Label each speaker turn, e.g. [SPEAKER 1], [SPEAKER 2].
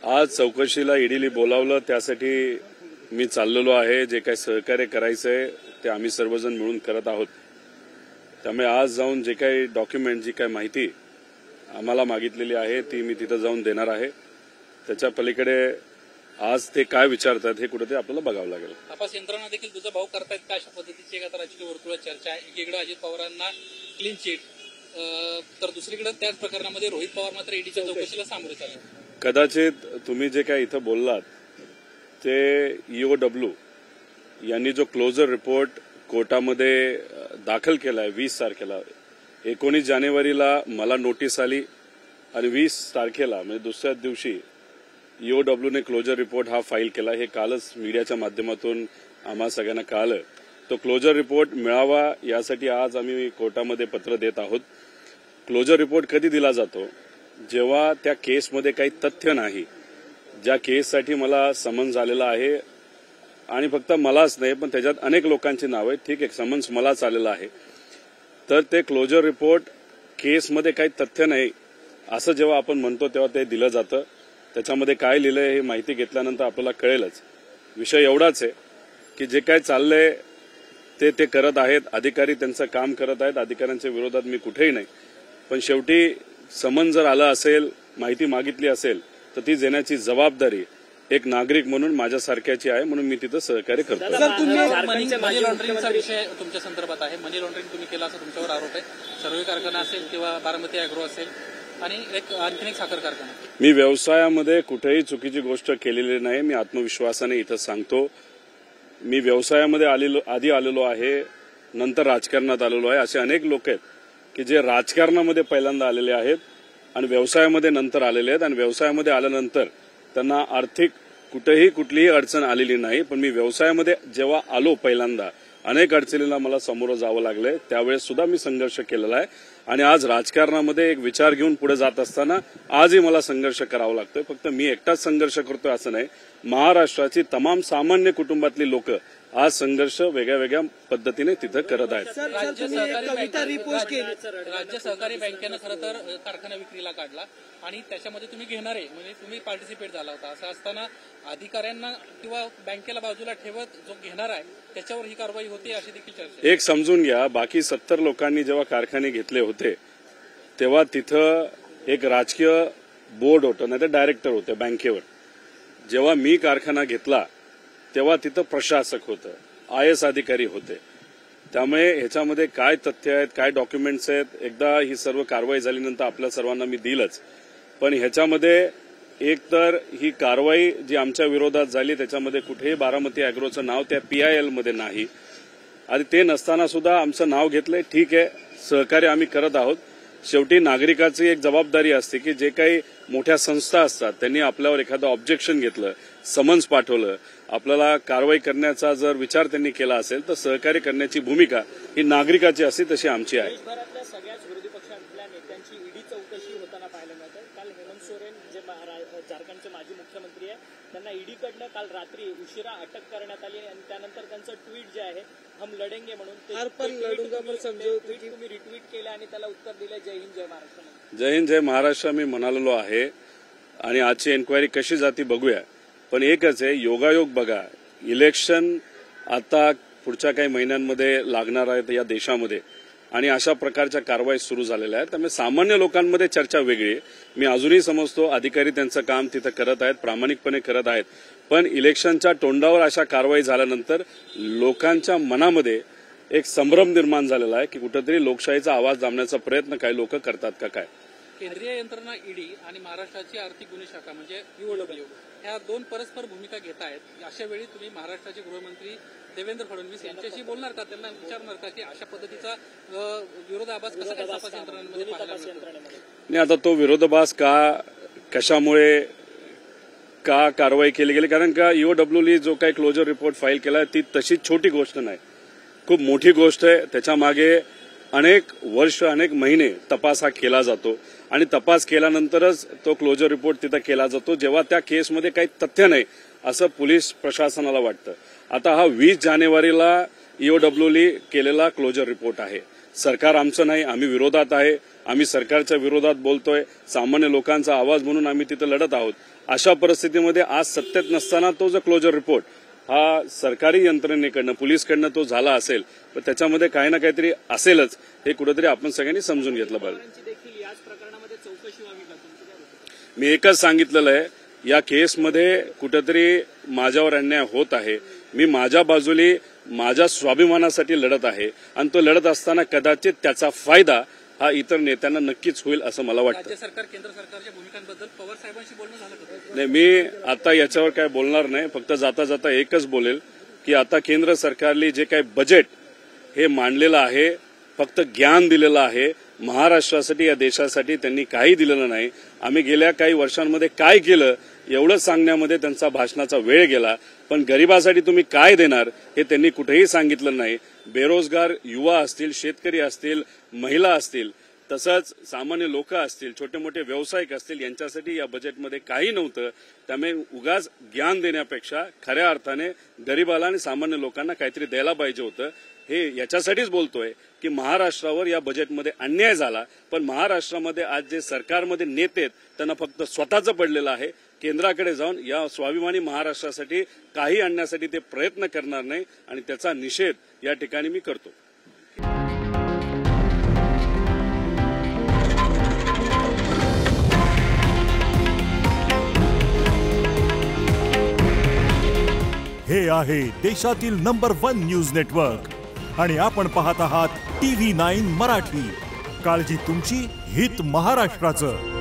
[SPEAKER 1] आज चौकशीला ईडीला बोलावलं, त्यासाठी मी चाललेलो आहे. जे काही सहकार्य करायचंय ते आम्ही सर्वजण मिळून करत आहोत. त्यामुळे आज जाऊन जे काही डॉक्युमेंट, जी काही माहिती आम्हाला मागितलेली आहे ती मी तिथं जाऊन देणार आहे. त्याच्या पलीकडे आज ते काय विचारतात हे कुठेतरी आपल्याला बघावं लागेल.
[SPEAKER 2] तपास यंत्रणा देखील तुझा भाऊ करतायत का अशा पद्धतीची एक राजकीय वर्तुळात चर्चा आहे. एकीकडे अजित पवारांना क्लीन चिट, तर दुसरीकडे त्याच प्रकरणामध्ये रोहित पवार मात्र ईडीच्या चौकशीला सामोरे चालले.
[SPEAKER 1] कदाचित तुम्ही जे काही इथं बोललात ते EOW यांनी जो क्लोजर रिपोर्ट कोर्टामध्ये दाखल केलाय 20 तारखेला, 19 जानेवारीला मला नोटीस आली आणि 20 तारखेला म्हणजे दुसऱ्याच दिवशी EOWने क्लोजर रिपोर्ट हा फाईल केला. हे कालच मीडियाच्या माध्यमातून आम्हा सगळ्यांना कळालं. तो क्लोजर रिपोर्ट मिळावा यासाठी आज आम्ही कोर्टामध्ये पत्र देत आहोत. क्लोजर रिपोर्ट कधी दिला जातो? जेव्हा त्या केसमध्ये काही तथ्य नाही. ज्या केससाठी मला समन्स आलेला आहे आणि फक्त मलाच नाही पण त्याच्यात अनेक लोकांची नावं आहेत, ठीक आहे, समन्स मलाच आलेला आहे, तर ते क्लोजर रिपोर्ट केसमध्ये काही तथ्य नाही असं जेव्हा आपण म्हणतो तेव्हा ते दिलं जातं. त्याच्यामध्ये काय लिहिलंय हे माहिती घेतल्यानंतर आपल्याला कळेलच. विषय एवढाच आहे की जे काय चाललंय ते करत आहेत, अधिकारी त्यांचं काम करत आहेत. अधिकाऱ्यांच्या विरोधात मी कुठेही नाही, पण शेवटी समन जर आलं असेल, माहिती मागितली असेल तर ती देण्याची जबाबदारी एक नागरिक म्हणून माझ्यासारख्याची आहे. म्हणून मी तिथं सहकार्य करतो.
[SPEAKER 2] मनी लॉन्ड्रिंगचा विषय तुमच्या संदर्भात आहे. मनी लॉन्ड्रिंग तुम्ही केला असं तुमच्यावर आरोप आहे. सर्वे कारखाना असेल किंवा बारामती अॅग्रो असेल आणि आणखी एक साखर कारखाना.
[SPEAKER 1] मी व्यवसायामध्ये कुठेही चुकीची गोष्ट केलेली नाही. मी आत्मविश्वासाने इथं सांगतो. मी व्यवसायामध्ये आधी आलेलो आहे, नंतर राजकारणात आलेलो आहे. असे अनेक लोक आहेत की जे राजकारणामध्ये पहिल्यांदा आलेले आहेत आणि व्यवसायामध्ये नंतर आलेले आहेत. आणि व्यवसायामध्ये आल्यानंतर त्यांना आर्थिक कुठलीही अडचण आलेली नाही. पण मी व्यवसायामध्ये जेव्हा आलो पहिल्यांदा अनेक अडचणींना मला सामोरं जावं लागलंय. त्यावेळेस सुद्धा मी संघर्ष केलेला आहे आणि आज राजकारणामध्ये एक विचार घेऊन पुढे जात असताना आजही मला संघर्ष करावा लागतोय. फक्त मी एकटाच संघर्ष करतोय असं नाही. महाराष्ट्राची तमाम सामान्य कुटुंबातली लोक आज संघर्ष वेगळ्या वेगळ्या पद्धतीने तिथं करत आहेत.
[SPEAKER 2] राज्य सहकारी बँकेनं खरं तर कारखाना विक्रीला काढला आणि त्याच्यामध्ये तुम्ही घेणारे म्हणजे तुम्ही पार्टिसिपेट झाला होता. असं असताना अधिकाऱ्यांना किंवा बँकेला बाजूला ठेवत जो घेणार आहे त्याच्यावर ही कारवाई होती अशी देखील चर्चा.
[SPEAKER 1] एक समजून घ्या, बाकी 70 लोकांनी जेव्हा कारखाने घेतले होते तेव्हा तिथं एक राजकीय बोर्ड होतं, नाही तर डायरेक्टर होते बँकेवर. जेव्हा मी कारखाना घेतला तेव्हा तिथं प्रशासक होतं, IAS अधिकारी होते. त्यामुळे ह्याच्यामध्ये काय तथ्य आहेत, काय डॉक्युमेंट्स आहेत, एकदा ही सर्व कारवाई झाल्यानंतर आपल्या सर्वांना मी दिलंच. पण ह्याच्यामध्ये एक तर ही कारवाई जी आमच्या विरोधात झाली त्याच्यामध्ये कुठेही बारामती अॅग्रोचं नाव त्या PIL मध्ये नाही. आणि ते नसताना सुद्धा आमचं नाव घेतलंय. ठीक आहे, सहकार्य आम्ही करत आहोत. शेवटी नागरिकाची एक जबाबदारी असते की जे काही मोठ्या संस्था असतात त्यांनी आपल्यावर एखादं ऑब्जेक्शन घेतलं, समन्स पाठवलं, आपल्याला कारवाई करण्याचा जर विचार त्यांनी केला असेल तर सहकार्य करण्याची भूमिका ही नागरिकाची असते, तशी आमची आहे.
[SPEAKER 3] देशभरातल्या सगळ्याच विरोधी पक्षातल्या नेत्यांची ईडी चौकशी होताना पाहायला मिळतं. काल हेमंत सोरेन जे झारखंडचे माजी मुख्यमंत्री आहे त्यांना ईडीकडनं काल रात्री उशिरा अटक करण्यात आली आणि त्यानंतर त्यांचं ट्विट जे आहे हम लढेंगे म्हणून तुम्ही रिट्विट केलं आणि त्याला उत्तर दिलं जय हिंद जय महाराष्ट्र.
[SPEAKER 1] जय हिंद जय महाराष्ट्र मी म्हणालेलो आहे आणि आजची एन्क्वायरी कशी जाती बघूया. पण एकच आहे, योगायोग बघा, इलेक्शन आता पुढच्या काही महिन्यांमध्ये लागणार आहेत या देशामध्ये आणि अशा प्रकारच्या कारवाई सुरू झालेल्या आहेत. त्यामुळे सामान्य लोकांमध्ये चर्चा वेगळी आहे. मी अजूनही समजतो अधिकारी त्यांचं काम तिथं करत आहेत, प्रामाणिकपणे करत आहेत. पण इलेक्शनच्या तोंडावर अशा कारवाई झाल्यानंतर लोकांच्या मनामध्ये एक संभ्रम निर्माण झालेला आहे की कुठेतरी लोकशाहीचा आवाज दाबण्याचा प्रयत्न काही लोक करतात का काय.
[SPEAKER 2] केंद्रीय यंत्रणा ईडी आणि महाराष्ट्राची आर्थिक गुन्हे शाखा म्हणजे EOW ह्या दोन परस्पर भूमिका घेत आहेत. अशा वेळी तुम्ही महाराष्ट्राचे गृहमंत्री देवेंद्र फडणवीस यांच्याशी बोलणार का, त्यांना विचारणार का की अशा पद्धतीचा विरोधाभास कसा काय तपास यंत्रणांमध्ये पाहायला मिळतो?
[SPEAKER 1] नाही, आता तो विरोधाभास कशामुळे का कारवाई केली गेली, कारण का EOWने जो काही क्लोजर रिपोर्ट फाईल केला ती तशी छोटी गोष्ट नाही, खूप मोठी गोष्ट आहे. त्याच्या मागे अनेक वर्ष अनेक महिने तपास हा केला जातो आणि तपास केल्यानंतरच तो क्लोजर रिपोर्ट तिथं केला जातो जेव्हा त्या केसमध्ये काही तथ्य नाही असं पोलीस प्रशासनाला वाटतं. आता हा 20 जानेवारीला EOWने केलेला क्लोजर रिपोर्ट आहे. सरकार आमचं नाही, आम्ही विरोधात आहे. आम्ही सरकारच्या विरोधात बोलतोय, सामान्य लोकांचा आवाज म्हणून आम्ही तिथं लढत आहोत. अशा परिस्थितीमध्ये आज सत्तेत नसताना तो जो क्लोजर रिपोर्ट हा सरकारी यंत्रणेकडनं, पोलीसकडनं तो झाला असेल, तर त्याच्यामध्ये काही ना काहीतरी असेलच, हे कुठेतरी आपण सगळ्यांनी समजून घेतलं पाहिजे.
[SPEAKER 3] देखील याच प्रकरणामध्ये चौकशी व्हावी का? तुमचं काय मत?
[SPEAKER 1] मी एकच सांगितलेलं आहे, या केसमध्ये कुठेतरी माझ्यावर अन्याय होत आहे. मी माझ्या बाजूने माझ्या स्वाभिमानासाठी लढत आहे आणि तो लढत असताना कदाचित त्याचा फायदा हा इतर नेत्यांना नक्कीच होईल असं मला वाटतं.
[SPEAKER 2] राज्य सरकार केंद्र सरकारच्या भूमिकांबद्दल पवार साहेबांशी बोलणं झालं का?
[SPEAKER 1] नाही, मी आता याच्यावर काय बोलणार नाही. फक्त जाता जाता एकच बोलेल की आता केंद्र सरकारने जे काही बजेट हे मांडलेलं आहे, फक्त ज्ञान दिलेलं आहे. महाराष्ट्रासाठी, या देशासाठी त्यांनी काही दिलेलं नाही. आम्ही गेल्या काही वर्षांमध्ये काय केलं एवढं सांगण्यामध्ये त्यांचा भाषणाचा वेळ गेला, पण गरिबासाठी तुम्ही काय देणार हे त्यांनी कुठेही सांगितलं नाही. बेरोजगार युवा असतील, शेतकरी असतील, महिला असतील, तसंच सामान्य लोक असतील, छोटे मोठे व्यावसायिक असतील, यांच्यासाठी या बजेटमध्ये काही नव्हतं. त्यामुळे उगाच ज्ञान देण्यापेक्षा खऱ्या अर्थाने गरिबाला आणि सामान्य लोकांना काहीतरी द्यायला पाहिजे होतं. हे याच्यासाठीच बोलतोय की महाराष्ट्रावर या बजेटमध्ये अन्याय झाला, पण महाराष्ट्रामध्ये आज जे सरकारमध्ये नेते आहेत त्यांना फक्त स्वतःचं पडलेलं आहे. केंद्राकडे जाऊन या स्वाभिमानी महाराष्ट्रासाठी काही आणण्यासाठी ते प्रयत्न करणार नाही आणि त्याचा निषेध या ठिकाणी मी करतो.
[SPEAKER 4] हे आहे देशातील नंबर 1 न्यूज नेटवर्क आणि आपण पाहत आहात TV9 मराठी. काळजी तुमची, हित महाराष्ट्राचं.